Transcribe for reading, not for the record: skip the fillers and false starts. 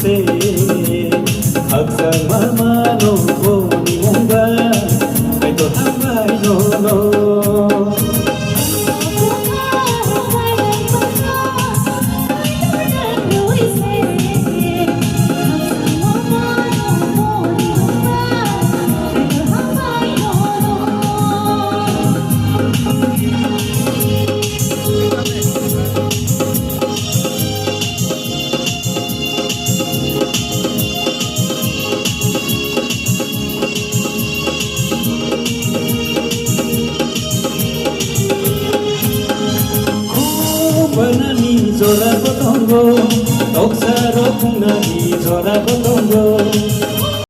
se haksa mama no boni munga ai to hamai no no Banani zora botongo, toksaro punani zora botongo.